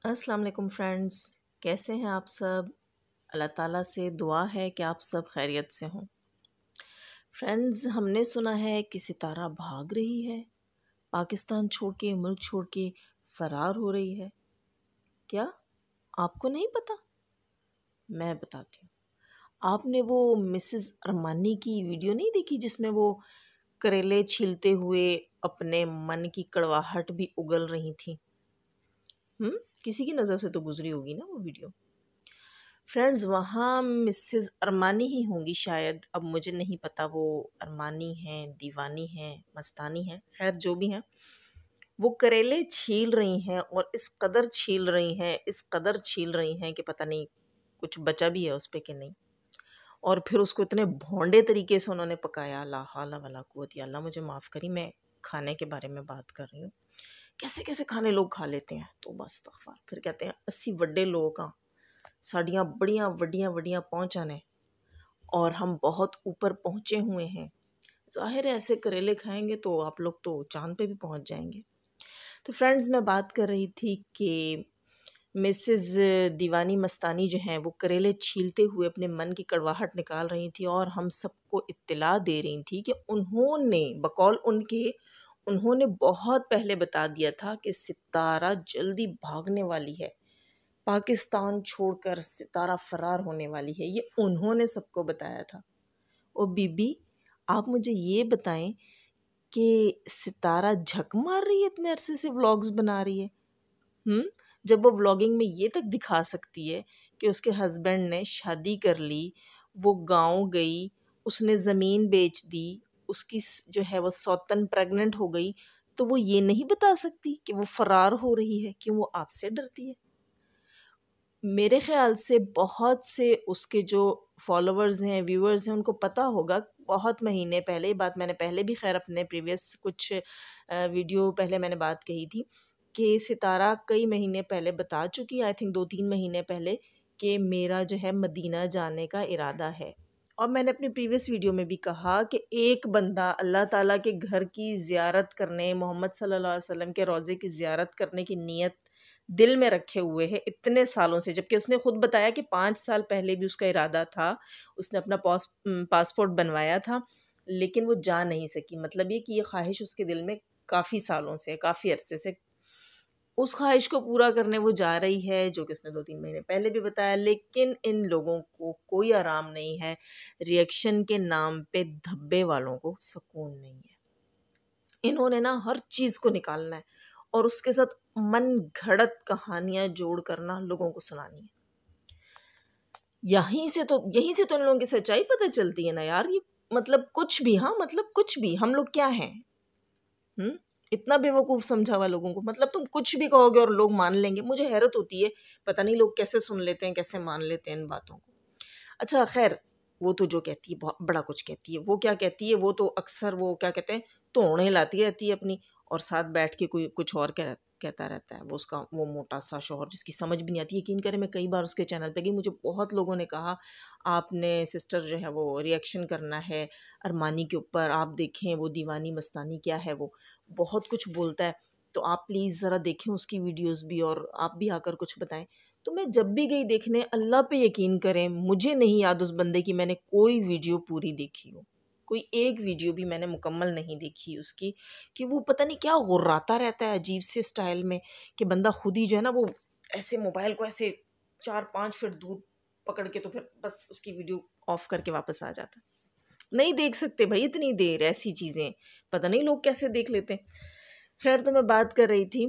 अस्सलाम वालेकुम फ्रेंड्स, कैसे हैं आप सब। अल्लाह ताला से दुआ है कि आप सब खैरियत से हों। फ्रेंड्स, हमने सुना है कि सितारा भाग रही है, पाकिस्तान छोड़ के, मुल्क छोड़ के फ़रार हो रही है। क्या आपको नहीं पता? मैं बताती हूँ। आपने वो मिसेस अरमानी की वीडियो नहीं देखी जिसमें वो करेले छीलते हुए अपने मन की कड़वाहट भी उगल रही थी? किसी की नज़र से तो गुजरी होगी ना वो वीडियो। फ्रेंड्स, वहाँ मिसेस अरमानी ही होंगी शायद, अब मुझे नहीं पता वो अरमानी हैं, दीवानी हैं, मस्तानी हैं, खैर जो भी हैं। वो करेले छील रही हैं और इस कदर छील रही हैं, इस कदर छील रही हैं कि पता नहीं कुछ बचा भी है उस पे कि नहीं। और फिर उसको इतने भोंडे तरीके से उन्होंने पकाया, ला हौला वला कुव्वत या अल्लाह, मुझे माफ़ करी, मैं खाने के बारे में बात कर रही हूँ। कैसे कैसे खाने लोग खा लेते हैं, तो बस इस्तग़फ़ार। फिर कहते हैं 80 वड्डे लोग का साड़ियाँ बड़ियाँ वड्डियाँ वड्डियाँ पहुँचा ने और हम बहुत ऊपर पहुँचे हुए हैं। ज़ाहिर है ऐसे करेले खाएंगे तो आप लोग तो चाँद पे भी पहुँच जाएंगे। तो फ्रेंड्स, मैं बात कर रही थी कि मिसेस दीवानी मस्तानी जो हैं वो करेले छीलते हुए अपने मन की कड़वाहट निकाल रही थी और हम सबको इत्तला दे रही थी कि उन्होंने बकौल उनके उन्होंने बहुत पहले बता दिया था कि सितारा जल्दी भागने वाली है, पाकिस्तान छोड़कर सितारा फरार होने वाली है। ये उन्होंने सबको बताया था। ओ बीबी, आप मुझे ये बताएं कि सितारा झक मार रही है, इतने अरसे से व्लॉग्स बना रही है। जब वो व्लॉगिंग में ये तक दिखा सकती है कि उसके हस्बैंड ने शादी कर ली, वो गांव गई, उसने ज़मीन बेच दी, उसकी जो है वो सौतन प्रेग्नेंट हो गई, तो वो ये नहीं बता सकती कि वो फ़रार हो रही है? क्यों, वो आपसे डरती है? मेरे ख़्याल से बहुत से उसके जो फॉलोवर्स हैं, व्यूअर्स हैं, उनको पता होगा। बहुत महीने पहले, ये बात मैंने पहले भी खैर अपने प्रीवियस कुछ वीडियो पहले मैंने बात कही थी कि सितारा कई महीने पहले बता चुकी है, आई थिंक 2-3 महीने पहले, कि मेरा जो है मदीना जाने का इरादा है। और मैंने अपनी प्रीवियस वीडियो में भी कहा कि एक बंदा अल्लाह ताला के घर की ज़ियारत करने, मोहम्मद सल्लल्लाहु अलैहि वसल्लम के रोज़े की ज़ियारत करने की नीयत दिल में रखे हुए है इतने सालों से, जबकि उसने खुद बताया कि 5 साल पहले भी उसका इरादा था, उसने अपना पासपोर्ट बनवाया था, लेकिन वो जा नहीं सकी। मतलब ये कि ये ख्वाहिश उसके दिल में काफ़ी सालों से, काफ़ी अरसे से, उस ख्वाहिश को पूरा करने वो जा रही है, जो कि उसने 2-3 महीने पहले भी बताया। लेकिन इन लोगों को कोई आराम नहीं है, रिएक्शन के नाम पे धब्बे वालों को सुकून नहीं है। इन्होंने ना हर चीज़ को निकालना है और उसके साथ मन घड़त कहानियाँ जोड़ कर ना लोगों को सुनानी है। यहीं से तो इन लोगों की सच्चाई पता चलती है ना यार। ये मतलब कुछ भी, हाँ मतलब कुछ भी, हम लोग क्या हैं? इतना बेवकूफ़ समझा हुआ लोगों को। मतलब तुम कुछ भी कहोगे और लोग मान लेंगे। मुझे हैरत होती है, पता नहीं लोग कैसे सुन लेते हैं, कैसे मान लेते हैं इन बातों को। अच्छा खैर, वो तो जो कहती है बहुत बड़ा कुछ कहती है। वो क्या कहती है, वो तो अक्सर वो क्या कहते हैं, तोड़े लाती रहती है अपनी, और साथ बैठ के कोई कुछ और कहता रहता है। वो उसका वो मोटा सा शौहर जिसकी समझ भी नहीं आती। यकीन करें, मैं कई बार उसके चैनल पे गई, मुझे बहुत लोगों ने कहा आपने सिस्टर जो है वो रिएक्शन करना है अरमानी के ऊपर, आप देखें वो दीवानी मस्तानी क्या है, वो बहुत कुछ बोलता है, तो आप प्लीज़ ज़रा देखें उसकी वीडियोज़ भी और आप भी आकर कुछ बताएं। तो मैं जब भी गई देखने, अल्लाह पे यकीन करें, मुझे नहीं याद उस बंदे की मैंने कोई वीडियो पूरी देखी हो, कोई एक वीडियो भी मैंने मुकम्मल नहीं देखी उसकी। कि वो पता नहीं क्या गुर्राता रहता है अजीब से स्टाइल में, कि बंदा खुद ही जो है ना वो ऐसे मोबाइल को ऐसे 4-5 फीट दूर पकड़ के, तो फिर बस उसकी वीडियो ऑफ करके वापस आ जाता है। नहीं देख सकते भाई इतनी देर ऐसी चीज़ें, पता नहीं लोग कैसे देख लेते हैं। खैर, तो मैं बात कर रही थी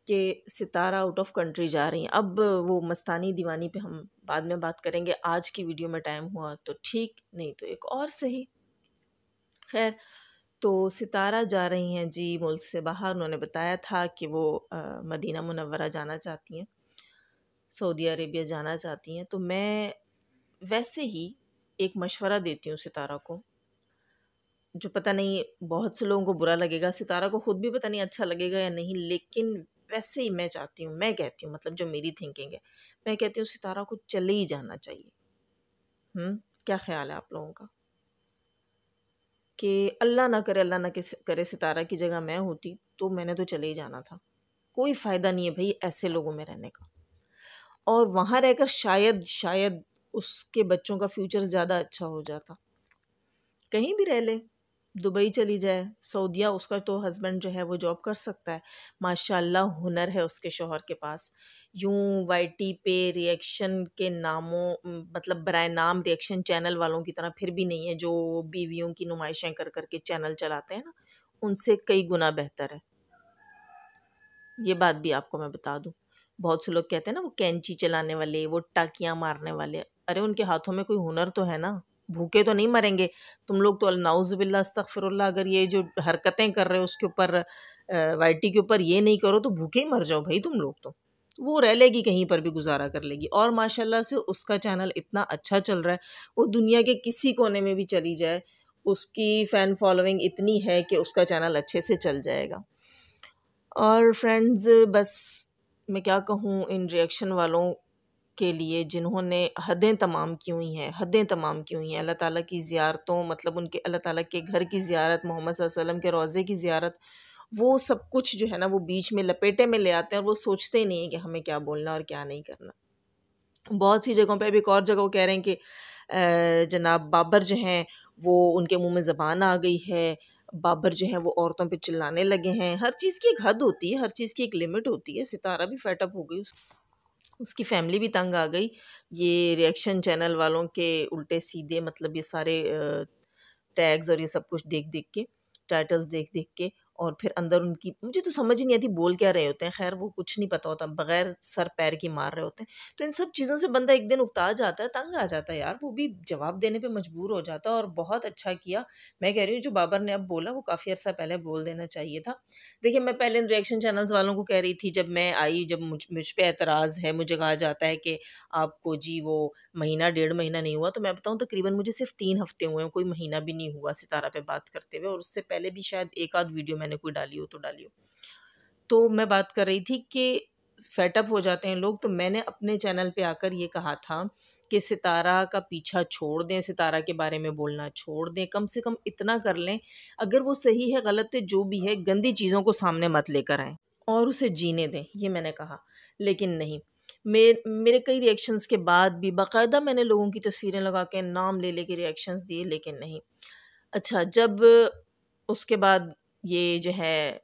कि सितारा आउट ऑफ कंट्री जा रही हैं। अब वो मस्तानी दीवानी पे हम बाद में बात करेंगे, आज की वीडियो में टाइम हुआ तो ठीक, नहीं तो एक और सही। खैर, तो सितारा जा रही हैं जी मुल्क से बाहर। उन्होंने बताया था कि वो मदीना मुनव्वरा जाना चाहती हैं, सऊदी अरेबिया जाना चाहती हैं। तो मैं वैसे ही एक मशवरा देती हूँ सितारा को, जो पता नहीं बहुत से लोगों को बुरा लगेगा, सितारा को खुद भी पता नहीं अच्छा लगेगा या नहीं, लेकिन वैसे ही मैं चाहती हूँ, मैं कहती हूँ, मतलब जो मेरी थिंकिंग है, मैं कहती हूँ सितारा को चले ही जाना चाहिए। क्या ख्याल है आप लोगों का? कि अल्लाह ना करे, अल्लाह ना करे सितारा की जगह मैं होती तो मैंने तो चले ही जाना था। कोई फ़ायदा नहीं है भाई ऐसे लोगों में रहने का। और वहाँ रहकर शायद उसके बच्चों का फ्यूचर ज़्यादा अच्छा हो जाता। कहीं भी रह ले, दुबई चली जाए, सऊदीया, उसका तो हस्बैंड जो है वो जॉब कर सकता है, माशाल्लाह हुनर है उसके शौहर के पास। यूं वाईटी पे रिएक्शन के मतलब बराए नाम रिएक्शन चैनल वालों की तरह फिर भी नहीं है, जो बीवियों की नुमाइशें कर कर के चैनल चलाते हैं ना, उनसे कई गुना बेहतर है। ये बात भी आपको मैं बता दूं। बहुत से लोग कहते हैं ना वो कैंची चलाने वाले, वो टाकियाँ मारने वाले, अरे उनके हाथों में कोई हुनर तो है ना, भूखे तो नहीं मरेंगे। तुम लोग तो नाउजुबिल्ला अस्तगफिरुल्लाह, अगर ये जो हरकतें कर रहे हो उसके ऊपर वाईटी के ऊपर ये नहीं करो तो भूखे ही मर जाओ भाई तुम लोग तो। वो रह लेगी, कहीं पर भी गुजारा कर लेगी, और माशाल्लाह से उसका चैनल इतना अच्छा चल रहा है, वो दुनिया के किसी कोने में भी चली जाए उसकी फ़ैन फॉलोइंग इतनी है कि उसका चैनल अच्छे से चल जाएगा। और फ्रेंड्स, बस मैं क्या कहूँ इन रिएक्शन वालों के लिए जिन्होंने हदें तमाम की हुई हैं, हदें तमाम की हुई हैं अल्लाह ताला की ज़ियारतों, मतलब उनके अल्लाह ताला के घर की ज़ियारत, मोहम्मद सल्लल्लाहु अलैहि वसल्लम के रोज़े की ज़ियारत, वो सब कुछ जो है ना वो बीच में लपेटे में ले आते हैं और वो सोचते ही नहीं हैं कि हमें क्या बोलना और क्या नहीं करना। बहुत सी जगहों पे, अभी एक और जगह वो कह रहे हैं कि जनाब बाबर जो हैं वो उनके मुंह में ज़बान आ गई है, बाबर जो हैं वो औरतों पे चिल्लाने लगे हैं। हर चीज़ की एक हद होती है, हर चीज़ की एक लिमिट होती है। सितारा भी फेड अप हो गई, उसकी फैमिली भी तंग आ गई, ये रिएक्शन चैनल वालों के उल्टे सीधे, मतलब ये सारे टैग्स और ये सब कुछ देख देख के, टाइटल्स देख देख के, और फिर अंदर उनकी मुझे तो समझ ही नहीं आती बोल क्या रहे होते हैं। खैर वो कुछ नहीं पता होता, बगैर सर पैर की मार रहे होते हैं। तो इन सब चीज़ों से बंदा एक दिन उकता जाता है, तंग आ जाता है यार, वो भी जवाब देने पे मजबूर हो जाता है। और बहुत अच्छा किया, मैं कह रही हूँ जो बाबर ने अब बोला वो काफ़ी अर्सा पहले बोल देना चाहिए था। देखिए, मैं पहले इन रिएक्शन चैनल्स वालों को कह रही थी, जब मैं आई, जब मुझ पे एतराज़ है, मुझे कहा जाता है कि आपको जी वो महीना 1.5 महीना नहीं हुआ, तो मैं बताऊँ तकरीबन मुझे सिर्फ 3 हफ्ते हुए हैं, कोई महीना भी नहीं हुआ सितारा पे बात करते हुए, और उससे पहले भी शायद एक आध वीडियो मैंने कोई डाली हो तो डाली हो। तो मैं बात कर रही थी कि फेटअप हो जाते हैं लोग, तो मैंने अपने चैनल पे आकर ये कहा था कि सितारा का पीछा छोड़ दें, सितारा के बारे में बोलना छोड़ दें, कम से कम इतना कर लें, अगर वो सही है गलत है जो भी है, गंदी चीज़ों को सामने मत लेकर आएँ और उसे जीने दें, ये मैंने कहा। लेकिन नहीं, मेरे कई रिएक्शंस के बाद भी बाकायदा मैंने लोगों की तस्वीरें लगा के नाम ले ले के रिएक्शंस दिए, लेकिन नहीं। अच्छा, जब उसके बाद ये जो है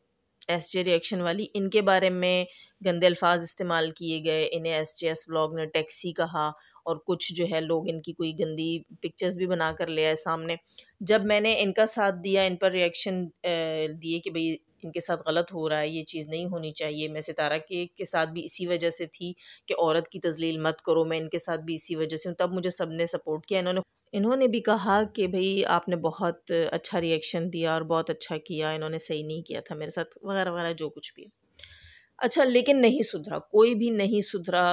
एसजे रिएक्शन वाली, इनके बारे में गंदे अल्फाज इस्तेमाल किए गए, इन्हें एसजेएस व्लॉग ने टैक्सी कहा, और कुछ जो है लोग इनकी कोई गंदी पिक्चर्स भी बना कर ले आए सामने। जब मैंने इनका साथ दिया, इन पर रिएक्शन दिए कि भाई इनके साथ गलत हो रहा है, ये चीज़ नहीं होनी चाहिए, मैं सितारा के साथ भी इसी वजह से थी कि औरत की तज़लील मत करो, मैं इनके साथ भी इसी वजह से हूँ, तब मुझे सब ने सपोर्ट किया। इन्होंने भी कहा कि भई आपने बहुत अच्छा रिएक्शन दिया और बहुत अच्छा किया, इन्होंने सही नहीं किया था मेरे साथ, वगैरह वगैरह जो कुछ भी। अच्छा, लेकिन नहीं सुधरा, कोई भी नहीं सुधरा।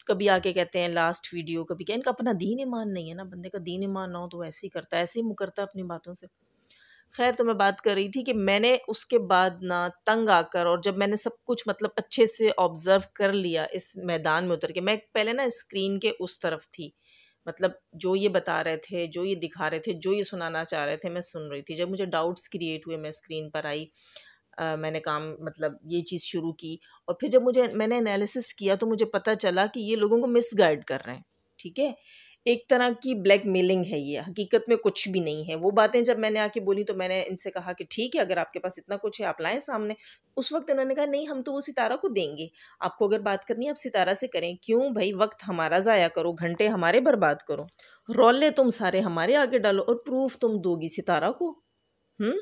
कभी आके कहते हैं लास्ट वीडियो, कभी क्या, इनका अपना दीन ईमान नहीं है ना, बंदे का दीन ईमान ना हो तो वो ऐसे ही करता है, ऐसे ही मुकरता है अपनी बातों से। खैर, तो मैं बात कर रही थी कि मैंने उसके बाद ना तंग आकर, और जब मैंने सब कुछ मतलब अच्छे से ऑब्ज़र्व कर लिया इस मैदान में उतर के, मैं पहले ना स्क्रीन के उस तरफ थी, मतलब जो ये बता रहे थे, जो ये दिखा रहे थे, जो ये सुनाना चाह रहे थे, मैं सुन रही थी। जब मुझे डाउट्स क्रिएट हुए, मैं स्क्रीन पर आई, मैंने काम मतलब ये चीज़ शुरू की, और फिर जब मैंने एनालिसिस किया तो मुझे पता चला कि ये लोगों को मिसगाइड कर रहे हैं, ठीक है? एक तरह की ब्लैकमेलिंग है ये, हकीकत में कुछ भी नहीं है। वो बातें जब मैंने आके बोली तो मैंने इनसे कहा कि ठीक है, अगर आपके पास इतना कुछ है आप लाएँ सामने। उस वक़्त इन्होंने कहा नहीं, हम तो वो सितारा को देंगे, आपको अगर बात करनी है आप सितारा से करें। क्यों भई, वक़्त हमारा ज़ाया करो, घंटे हमारे बर्बाद करो, रौले तुम सारे हमारे आगे डालो, और प्रूफ़ तुम दोगी सितारा को। हुँ?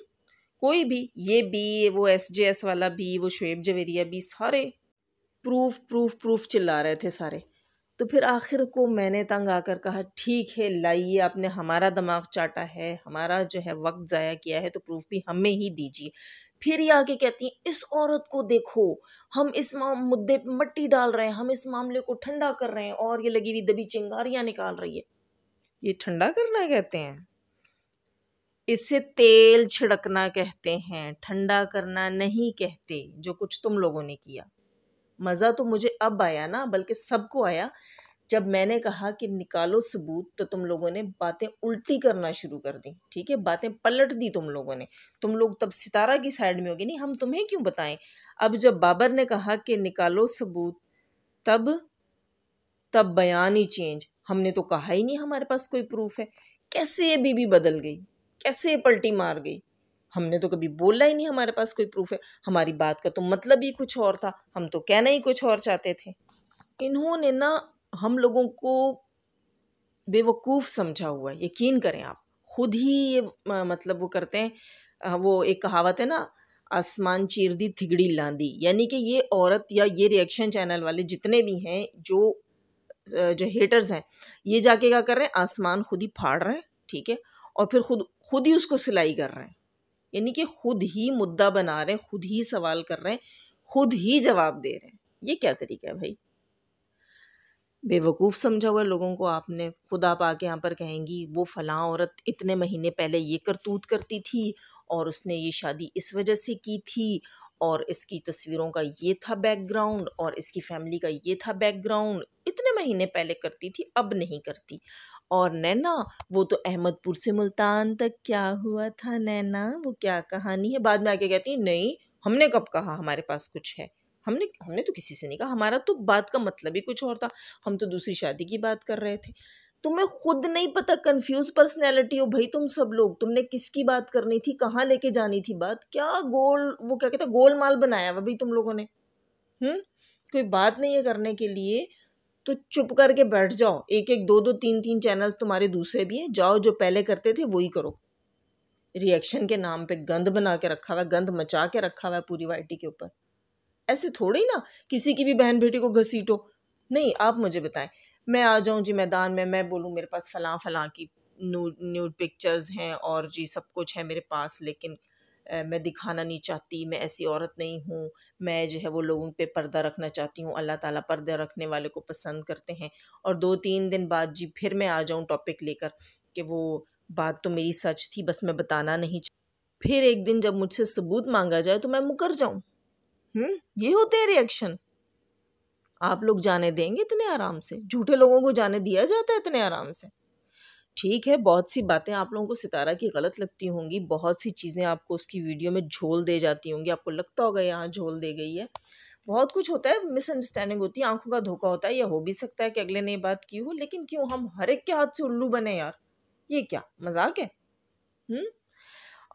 कोई भी, ये भी, वो एसजेएस वाला भी, वो शुएब जवेरिया भी, सारे प्रूफ़ प्रूफ़ प्रूफ़ चिल्ला रहे थे सारे। तो फिर आखिर को मैंने तंग आकर कहा ठीक है, लाइए, आपने हमारा दिमाग चाटा है, हमारा जो है वक्त ज़ाया किया है, तो प्रूफ भी हमें ही दीजिए। फिर ये आके कहती हैं इस औरत को देखो, हम इस मुद्दे पे मट्टी डाल रहे हैं, हम इस मामले को ठंडा कर रहे हैं, और ये लगी हुई दबी चिंगारियाँ निकाल रही है। ये ठंडा करना कहते हैं, इसे तेल छिड़कना कहते हैं, ठंडा करना नहीं कहते, जो कुछ तुम लोगों ने किया। मज़ा तो मुझे अब आया ना, बल्कि सबको आया, जब मैंने कहा कि निकालो सबूत, तो तुम लोगों ने बातें उल्टी करना शुरू कर दी, ठीक है, बातें पलट दी तुम लोगों ने। तुम लोग तब सितारा की साइड में होगे, नहीं हम तुम्हें क्यों बताएं। अब जब बाबर ने कहा कि निकालो सबूत, तब तब बयान ही चेंज, हमने तो कहा ही नहीं हमारे पास कोई प्रूफ है। कैसे ये बीबी बदल गई, कैसे ये पलटी मार गई, हमने तो कभी बोला ही नहीं हमारे पास कोई प्रूफ है। हमारी बात का तो मतलब ही कुछ और था, हम तो कहना ही कुछ और चाहते थे। इन्होंने ना हम लोगों को बेवकूफ़ समझा हुआ है, यकीन करें आप। खुद ही ये मतलब वो करते हैं, वो एक कहावत है ना, आसमान चीर दी थिगड़ी लांदी, यानी कि ये औरत या ये रिएक्शन चैनल वाले जितने भी हैं, जो हेटर्स हैं, ये जाके क्या कर रहे हैं, आसमान खुद ही फाड़ रहे हैं, ठीक है, और फिर खुद ही उसको सिलाई कर रहे हैं। यानी कि खुद ही मुद्दा बना रहे हैं, खुद ही सवाल कर रहे हैं, खुद ही जवाब दे रहे हैं। ये क्या तरीका है भाई? बेवकूफ़ समझा हुआ लोगों को आपने। खुद आप आके यहाँ पर कहेंगी वो फ़लाँ औरत इतने महीने पहले ये करतूत करती थी और उसने ये शादी इस वजह से की थी, और इसकी तस्वीरों का ये था बैकग्राउंड, और इसकी फैमिली का ये था बैकग्राउंड, इतने महीने पहले करती थी अब नहीं करती। और नैना, वो तो अहमदपुर से मुल्तान तक क्या हुआ था नैना, वो क्या कहानी है? बाद में आके कहती नहीं, हमने कब कहा हमारे पास कुछ है, हमने तो किसी से नहीं कहा, हमारा तो बात का मतलब ही कुछ और था, हम तो दूसरी शादी की बात कर रहे थे। तुम्हें खुद नहीं पता, कंफ्यूज पर्सनैलिटी हो भाई तुम सब लोग। तुमने किसकी बात करनी थी, कहाँ लेके जानी थी बात, क्या वो क्या कहते हैं, गोलमाल बनाया हुआ भाई तुम लोगों ने। कोई बात नहीं है करने के लिए तो चुप करके बैठ जाओ। एक एक दो दो तीन तीन चैनल्स तुम्हारे दूसरे भी हैं, जाओ जो पहले करते थे वही करो। रिएक्शन के नाम पे गंद बना के रखा हुआ है, गंद मचा के रखा हुआ है पूरी वाइटी के ऊपर। ऐसे थोड़ी ना किसी की भी बहन बेटी को घसीटो। नहीं, आप मुझे बताएं, मैं आ जाऊं जी मैदान में, मैं बोलूं मेरे पास फलां फलां की न्यूड पिक्चर्स हैं और जी सब कुछ है मेरे पास, लेकिन मैं दिखाना नहीं चाहती, मैं ऐसी औरत नहीं हूँ, मैं जो है वो लोगों पे पर्दा रखना चाहती हूँ, अल्लाह ताला पर्दा रखने वाले को पसंद करते हैं। और 2-3 दिन बाद जी फिर मैं आ जाऊँ टॉपिक लेकर कि वो बात तो मेरी सच थी, बस मैं बताना नहीं फिर एक दिन जब मुझसे सबूत मांगा जाए तो मैं मुकर जाऊँ। ये होते हैं रिएक्शन। आप लोग जाने देंगे इतने आराम से? झूठे लोगों को जाने दिया जाता है इतने आराम से? ठीक है, बहुत सी बातें आप लोगों को सितारा की गलत लगती होंगी, बहुत सी चीज़ें आपको उसकी वीडियो में झोल दे जाती होंगी, आपको लगता होगा यहाँ झोल दे गई है। बहुत कुछ होता है, मिसअंडरस्टैंडिंग होती है, आंखों का धोखा होता है, या हो भी सकता है कि अगले ने ये बात की हो, लेकिन क्यों हम हर एक के हाथ से उल्लू बने यार? ये क्या मजाक है?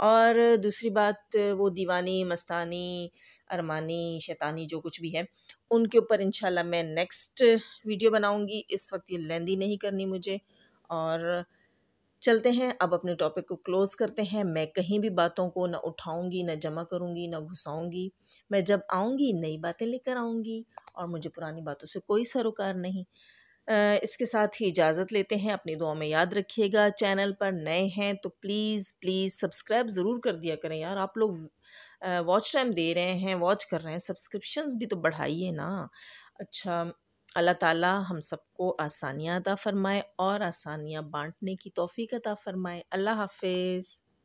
और दूसरी बात, वो दीवानी, मस्तानी, अरमानी, शैतानी जो कुछ भी है, उनके ऊपर इंशाल्लाह मैं नेक्स्ट वीडियो बनाऊंगी। इस वक्त ये लेंदी नहीं करनी मुझे। और चलते हैं, अब अपने टॉपिक को क्लोज़ करते हैं। मैं कहीं भी बातों को ना उठाऊंगी, ना जमा करूंगी, ना घुसाऊंगी। मैं जब आऊंगी नई बातें लेकर आऊंगी, और मुझे पुरानी बातों से कोई सरोकार नहीं। इसके साथ ही इजाज़त लेते हैं। अपनी दुआ में याद रखिएगा। चैनल पर नए हैं तो प्लीज़ प्लीज़ सब्सक्राइब ज़रूर कर दिया करें यार। आप लोग वॉच टाइम दे रहे हैं, वॉच कर रहे हैं, सब्सक्रिप्शंस भी तो बढ़ाइए ना। अच्छा, अल्लाह ताला हम सबको आसानियाँ अता फ़रमाए और आसानियाँ बांटने की तौफ़ीक अता फ़रमाए। अल्लाह हाफ़िज़।